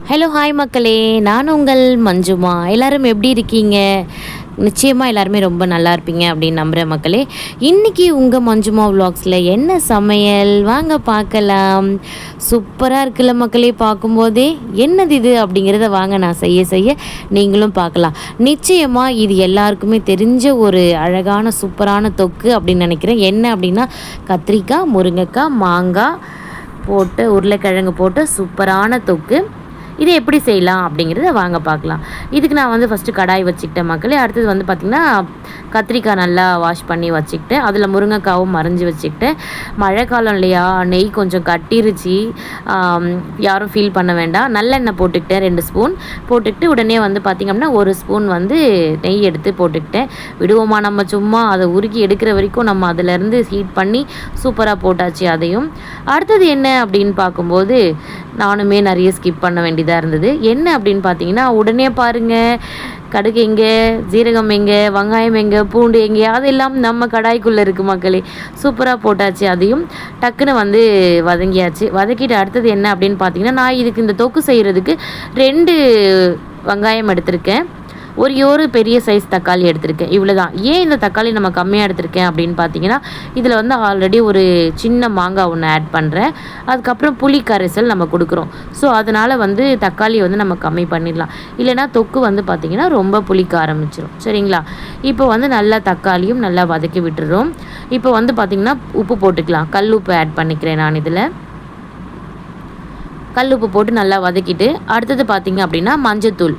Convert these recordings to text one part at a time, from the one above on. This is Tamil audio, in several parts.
ஹலோ ஹாய் மக்களே, நான் உங்கள் மஞ்சுமா. எல்லோரும் எப்படி இருக்கீங்க? நிச்சயமாக எல்லாருமே ரொம்ப நல்லா இருப்பீங்க அப்படின்னு நம்புகிறேன் மக்களே. இன்றைக்கி உங்கள் மஞ்சுமா விலாக்ஸில் என்ன சமையல் வாங்க பார்க்கலாம். சூப்பராக இருக்குல்ல மக்களே, பார்க்கும்போதே என்னது இது அப்படிங்கிறத வாங்க நான் செய்ய நீங்களும் பார்க்கலாம். நிச்சயமாக இது எல்லாருக்குமே தெரிஞ்ச ஒரு அழகான சூப்பரான தொக்கு அப்படின்னு நினைக்கிறேன். என்ன அப்படின்னா கத்திரிக்காய், முருங்கைக்காய், மாங்காய் போட்டு உருளைக்கிழங்கு போட்டு சூப்பரான தொக்கு. இதை எப்படி செய்யலாம் அப்படிங்கிறத வாங்க பார்க்கலாம். இதுக்கு நான் வந்து ஃபஸ்ட்டு கடாய் வச்சுக்கிட்டேன் மக்களே. அடுத்தது வந்து பார்த்திங்கன்னா கத்திரிக்காய் நல்லா வாஷ் பண்ணி வச்சுக்கிட்டேன். அதில் முருங்கைக்காவும் மறைஞ்சி வச்சுக்கிட்டேன். மழை காலம் இல்லையா, நெய் கொஞ்சம் கட்டிருச்சு, யாரும் ஃபீல் பண்ண வேண்டாம். நல்லெண்ணெய் போட்டுக்கிட்டேன் 2 ஸ்பூன் போட்டுக்கிட்டு உடனே வந்து பார்த்திங்க அப்படின்னா 1 ஸ்பூன் வந்து நெய் எடுத்து போட்டுக்கிட்டேன். விடுவோமா நம்ம சும்மா அதை உருக்கி எடுக்கிற வரைக்கும் நம்ம அதிலேருந்து ஹீட் பண்ணி சூப்பராக போட்டாச்சு. அதையும் அடுத்தது என்ன அப்படின்னு பார்க்கும்போது நானுமே நிறைய ஸ்கிப் பண்ண வேண்டியதாக இருந்தது. என்ன அப்படின்னு பார்த்தீங்கன்னா உடனே பாருங்கள், கடுகு எங்கே, ஜீரகம் எங்கே, வெங்காயம் எங்கே, பூண்டு எங்கே, அதெல்லாம் நம்ம கடாய்க்குள்ளே இருக்குது மக்களே. சூப்பராக போட்டாச்சு. அதையும் டக்குன்னு வந்து வதக்கிட்டு அடுத்தது என்ன அப்படின்னு பார்த்தீங்கன்னா நான் இதுக்கு இந்த தொக்கு செய்கிறதுக்கு 2 வெங்காயம் எடுத்திருக்கேன். ஒரு பெரிய சைஸ் தக்காளி எடுத்திருக்கேன். இவ்வளோ தான். ஏன் இந்த தக்காளி நம்ம கம்மியாக எடுத்திருக்கேன் அப்படின்னு பார்த்தீங்கன்னா இதில் வந்து ஆல்ரெடி ஒரு சின்ன மாங்காய் ஒன்று ஆட் பண்ணுறேன். அதுக்கப்புறம் புளி கரைசல் நம்ம கொடுக்குறோம். ஸோ அதனால் வந்து தக்காளி வந்து நம்ம கம்மி பண்ணிடலாம். இல்லைனா தொக்கு வந்து பார்த்திங்கன்னா ரொம்ப புளிக்க ஆரம்பிச்சிடும். சரிங்களா? இப்போ வந்து நல்லா தக்காளியும் நல்லா வதக்கி விட்டுறோம். இப்போ வந்து பார்த்திங்கன்னா உப்பு போட்டுக்கலாம். கல் உப்பு ஆட் பண்ணிக்கிறேன் நான் இதில். கல் உப்பு போட்டு நல்லா வதக்கிட்டு அடுத்தது பார்த்திங்க அப்படின்னா மஞ்சத்தூள்,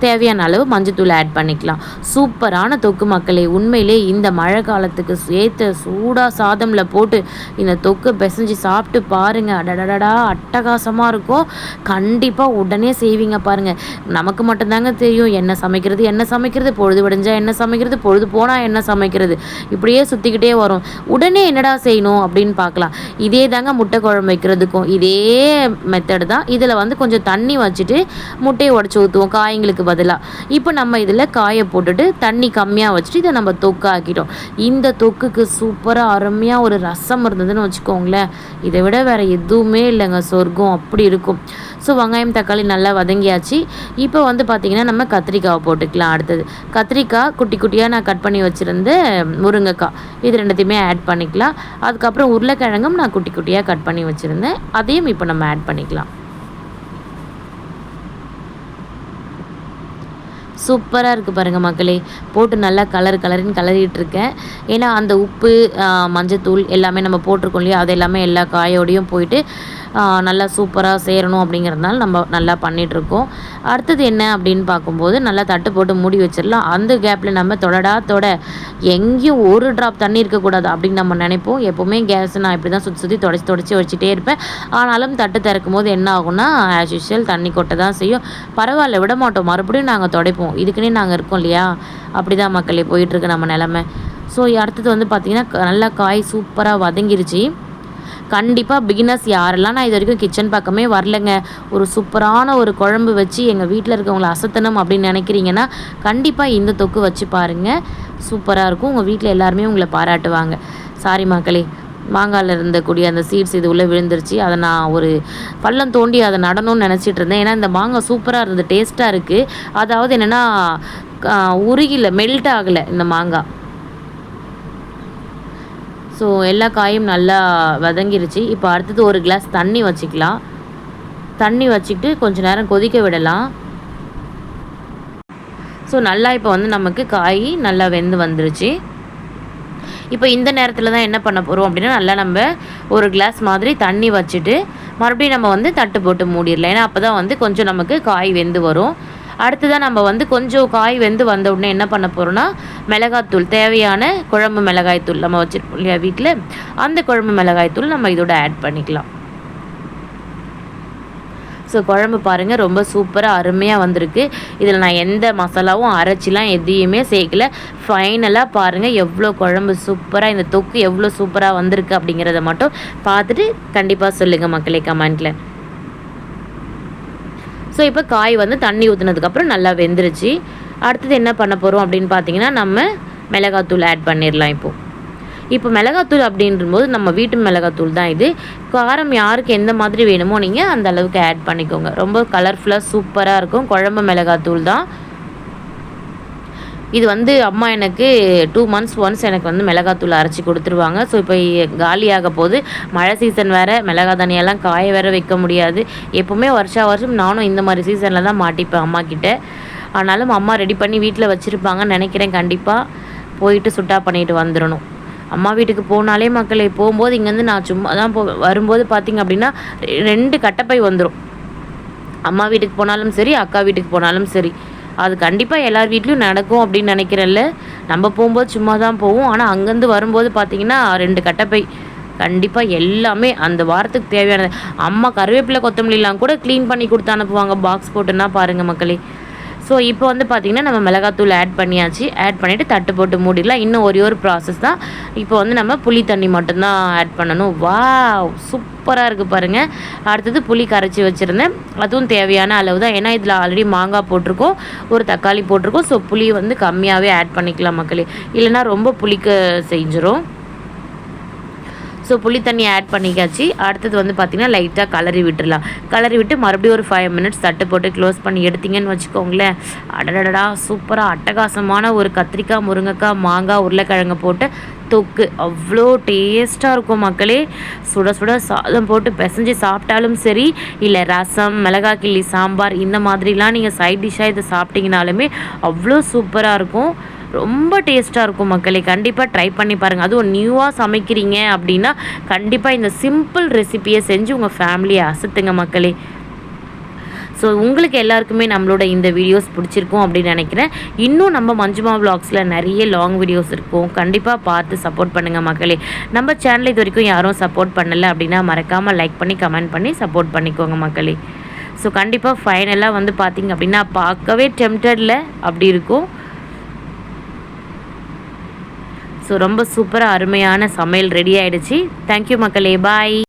தேவையான அளவு மஞ்சத்தூள் ஆட் பண்ணிக்கலாம். சூப்பரான தொக்கு மக்களே. உண்மையிலே இந்த மழை காலத்துக்கு ஏற்ற சூடாக சாதமில் போட்டு இந்த தொக்கு பிசைஞ்சு சாப்பிட்டு பாருங்கள். அடடடா அட்டகாசமாக இருக்கும். கண்டிப்பாக உடனே செய்வீங்க பாருங்கள். நமக்கு மட்டும்தாங்க தெரியும் என்ன சமைக்கிறது, பொழுது விடிஞ்சால் என்ன சமைக்கிறது, பொழுது போனால் என்ன சமைக்கிறது, இப்படியே சுற்றிக்கிட்டே வரும். உடனே என்னடா செய்யணும் அப்படின்னு பார்க்கலாம். இதே தாங்க முட்டை குழம்பு வைக்கிறதுக்கும் இதே மெத்தடு தான். இதில் வந்து கொஞ்சம் தண்ணி வச்சுட்டு முட்டையை உடச்சி ஊற்றுவோம் காய்களுக்கு பதிலாக. இப்போ நம்ம இதில் காயை போட்டுட்டு தண்ணி கம்மியாக வச்சுட்டு இதை நம்ம தொக்கு ஆக்கிட்டோம். இந்த தொக்குக்கு சூப்பராக அருமையாக ஒரு ரசம் இருந்ததுன்னு வச்சுக்கோங்களேன், இதை விட வேறு எதுவுமே இல்லைங்க, சொர்க்கம் அப்படி இருக்கும். ஸோ வெங்காயம் தக்காளி நல்லா வதங்கியாச்சு. இப்போ வந்து பார்த்திங்கன்னா நம்ம கத்திரிக்காவை போட்டுக்கலாம். அடுத்தது கத்திரிக்காய் குட்டி குட்டியாக நான் கட் பண்ணி வச்சுருந்த முருங்கைக்காய் இது 2த்தையுமே ஆட் பண்ணிக்கலாம். அதுக்கப்புறம் உருளைக்கிழங்கும் நான் குட்டி குட்டியாக கட் பண்ணி வச்சுருந்தேன், அதையும் இப்போ நம்ம ஆட் பண்ணிக்கலாம். சூப்பராக இருக்குது பாருங்கள் மக்களே. போட்டு நல்லா கலரின்னு கலரிட்டுருக்கேன். ஏன்னா அந்த உப்பு, மஞ்சத்தூள் எல்லாமே நம்ம போட்டிருக்கோம் இல்லையா, அது எல்லாமே எல்லா காயோடையும் போயிட்டு நல்லா சூப்பராக சேரணும் அப்படிங்கிறதுனால நம்ம நல்லா பண்ணிகிட்ருக்கோம். அடுத்தது என்ன அப்படின்னு பார்க்கும்போது நல்லா தட்டு போட்டு மூடி வச்சிடலாம். அந்த கேப்பில் நம்ம தொட எங்கேயும் ஒரு ட்ராப் தண்ணி இருக்கக்கூடாது அப்படின்னு நம்ம நினைப்போம். எப்போவுமே கேஸ் நான் இப்படி தான் சுற்றி தொடச்சி வச்சுட்டே இருப்பேன். ஆனாலும் தட்டு திறக்கும் போது என்ன ஆகும்னா ஆஸ் யூஷுவல் தண்ணி கொட்ட தான் செய்யும். பரவாயில்ல, விட மாட்டோம், மறுபடியும் நாங்கள் துடைப்போம். இதுக்குன்னே நாங்கள் இருக்கோம் இல்லையா. அப்படி தான் மக்களே போயிட்டுருக்கு நம்ம நிலமை. ஸோ அடுத்தது வந்து பார்த்திங்கன்னா நல்லா காய் சூப்பராக வதங்கிருச்சு. கண்டிப்பாக பிகினர்ஸ் யாரெல்லாம் நான் இது வரைக்கும் கிச்சன் பக்கமே வரலைங்க, ஒரு சூப்பரான ஒரு குழம்பு வச்சு எங்கள் வீட்டில் இருக்கவங்களை அசத்தணும் அப்படின்னு நினைக்கிறீங்கன்னா கண்டிப்பாக இந்த தொக்கு வச்சு பாருங்கள். சூப்பராக இருக்கும். உங்கள் வீட்டில் எல்லாருமே உங்களை பாராட்டுவாங்க. சாரி மக்களே, மாங்காயில் இருந்தக்கூடிய அந்த சீட்ஸ் இது உள்ளே விழுந்துருச்சு. அதை நான் ஒரு பள்ளம் தோண்டி அதை நடணும்னு நினச்சிட்டு இருந்தேன். ஏன்னா இந்த மாங்காய் சூப்பராக இருந்தது, டேஸ்ட்டாக இருக்குது. அதாவது என்னென்னா உருகில மெல்ட் ஆகலை இந்த மாங்காய். ஸோ எல்லா காயும் நல்லா வதங்கிருச்சு. இப்போ அடுத்தது ஒரு கிளாஸ் தண்ணி வச்சுக்கலாம். தண்ணி வச்சுக்கிட்டு கொஞ்சம் நேரம் கொதிக்க விடலாம். ஸோ நல்லா இப்போ வந்து நமக்கு காய் நல்லா வெந்து வந்துருச்சு. இப்போ இந்த நேரத்தில் தான் என்ன பண்ண போகிறோம் அப்படின்னா நல்லா நம்ம ஒரு கிளாஸ் மாதிரி தண்ணி வச்சுட்டு மறுபடியும் நம்ம வந்து தட்டு போட்டு மூடிடலாம். ஏன்னா அப்போ தான் வந்து கொஞ்சம் நமக்கு காய் வெந்து வரும். அடுத்ததான் நம்ம வந்து கொஞ்சம் காய் வெந்து வந்த உடனே என்ன பண்ண போகிறோன்னா மிளகாய்த்தூள், தேவையான குழம்பு மிளகாய்த்தூள் நம்ம வச்சுருப்போம் இல்லையா வீட்டில், அந்த குழம்பு மிளகாய்த்தூள் நம்ம இதோட ஆட் பண்ணிக்கலாம். ஸோ குழம்பு பாருங்கள் ரொம்ப சூப்பராக அருமையாக வந்திருக்கு. இதில் நான் எந்த மசாலாவும் அரைச்சிலாம் எதையுமே சேர்க்கல. ஃபைனலாக பாருங்கள் எவ்வளோ குழம்பு சூப்பராக, இந்த தொக்கு எவ்வளோ சூப்பராக வந்திருக்கு அப்படிங்கிறத மட்டும் பார்த்துட்டு கண்டிப்பாக சொல்லுங்கள் மக்களே கமெண்ட்டில். ஸோ இப்போ காய் வந்து தண்ணி ஊற்றுனதுக்கப்புறம் நல்லா வெந்துருச்சு. அடுத்தது என்ன பண்ண போகிறோம் அப்படின்னு பார்த்தீங்கன்னா நம்ம மிளகாத்தூள் ஆட் பண்ணிடலாம். இப்போ மிளகாத்தூள் அப்படின்றபோது நம்ம வீட்டு மிளகாத்தூள் தான் இது. காரம் யாருக்கு எந்த மாதிரி வேணுமோ நீங்கள் அந்த அளவுக்கு ஆட் பண்ணிக்கோங்க. ரொம்ப கலர்ஃபுல்லாக சூப்பராக இருக்கும். குழம்பு மிளகாத்தூள் தான் இது. அம்மா எனக்கு 2 months ஒன்ஸ் எனக்கு மிளகாத்தூள் அரைச்சி கொடுத்துருவாங்க. ஸோ இப்போ காலியாக போகுது. மழை சீசன் வேறு, மிளகா தனியெல்லாம் காய வேறு வைக்க முடியாது. எப்போவுமே வருஷம் நானும் இந்த மாதிரி சீசனில் தான் மாட்டிப்பேன் அம்மாக்கிட்ட. ஆனாலும் அம்மா ரெடி பண்ணி வீட்டில் வச்சுருப்பாங்கன்னு நினைக்கிறேன். கண்டிப்பாக போயிட்டு சுட்டா பண்ணிட்டு வந்துடணும். அம்மா வீட்டுக்கு போனாலே மக்களே, போகும்போது இங்கேருந்து நான் சும்மா தான் வரும்போது பார்த்திங்க அப்படின்னா 2 கட்டப்பை வந்துடும். அம்மா வீட்டுக்கு போனாலும் சரி, அக்கா வீட்டுக்கு போனாலும் சரி. அது கண்டிப்பாக எல்லார் வீட்லேயும் நடக்கும் அப்படின்னு நினைக்கிறேன்ல. நம்ம போகும்போது சும்மா தான் போவோம். ஆனால் அங்கேருந்து வரும்போது பார்த்திங்கன்னா 2 கட்டப்பை கண்டிப்பாக எல்லாமே அந்த வாரத்துக்கு தேவையானது. அம்மா கருவேப்பிலை கொத்தமல்லிலாம் கூட க்ளீன் பண்ணி கொடுத்து அனுப்புவாங்க பாக்ஸ் போட்டுன்னா பாருங்கள் மக்களே. ஸோ இப்போ பார்த்திங்கன்னா நம்ம மிளகாத்தூள் ஆட் பண்ணியாச்சு. ஆட் பண்ணிவிட்டு தட்டு போட்டு மூடிடலாம். இன்னும் ஒரே ஒரு ப்ராசஸ் தான். இப்போ நம்ம புளி தண்ணி மட்டும்தான் ஆட் பண்ணணும். வா, சூப்பராக இருக்குது பாருங்கள். அடுத்தது புளி கரைச்சி வச்சுருந்தேன். அதுவும் தேவையான அளவு தான். ஏன்னா இதில் ஆல்ரெடி மாங்காய் போட்டிருக்கோம், ஒரு தக்காளி போட்டிருக்கோம். ஸோ புளி கம்மியாகவே ஆட் பண்ணிக்கலாம் மக்களே, இல்லைன்னா ரொம்ப புளிக்க செஞ்சிடும். ஸோ புளி தண்ணி ஆட் பண்ணிக்காச்சு. அடுத்தது பார்த்திங்கன்னா லைட்டாக கலரி விட்டுடலாம். கலரி விட்டு மறுபடியும் ஒரு 5 minutes தட்டு போட்டு க்ளோஸ் பண்ணி எடுத்திங்கன்னு வச்சுக்கோங்களேன். அடடடா, சூப்பராக அட்டகாசமான ஒரு கத்திரிக்காய், முருங்கைக்காய், மாங்காய், உருளைக்கிழங்கு போட்டு தொக்கு அவ்வளோ டேஸ்ட்டாக இருக்கும் மக்களே. சுட சுட சாதம் போட்டு பிசைஞ்சு சாப்பிட்டாலும் சரி, இல்லை ரசம், மிளகாய் கிள்ளி, சாம்பார் இந்த மாதிரிலாம் நீங்கள் சைட் டிஷ்ஷாக இதை சாப்பிட்டிங்கனாலுமே அவ்வளோ சூப்பராக இருக்கும். ரொம்ப டேஸ்ட்டாக இருக்கும் மக்களே. கண்டிப்பாக ட்ரை பண்ணி பாருங்கள். அதுவும் நியூவாக சமைக்கிறீங்க அப்படின்னா கண்டிப்பாக இந்த சிம்பிள் ரெசிப்பியை செஞ்சு உங்கள் ஃபேமிலியை அசத்துங்க மக்களே. ஸோ உங்களுக்கு எல்லாருக்குமே நம்மளோட இந்த வீடியோஸ் பிடிச்சிருக்கும் அப்படின்னு நினைக்கிறேன். இன்னும் நம்ம மஞ்சுமா விலாக்ஸில் நிறைய லாங் வீடியோஸ் இருக்கும். கண்டிப்பாக பார்த்து சப்போர்ட் பண்ணுங்கள் மக்களே. நம்ம சேனல் இது வரைக்கும் யாரும் சப்போர்ட் பண்ணலை அப்படின்னா மறக்காமல் லைக் பண்ணி கமெண்ட் பண்ணி சப்போர்ட் பண்ணிக்கோங்க மக்களே. ஸோ கண்டிப்பாக ஃபைனலாக பார்த்திங்க அப்படின்னா பார்க்கவே டெம்டடில் அப்படி இருக்கும். ஸோ ரொம்ப சூப்பராக அருமையான சமையல் ரெடி ஆகிடுச்சு. தேங்க்யூ மக்களே, பாய்.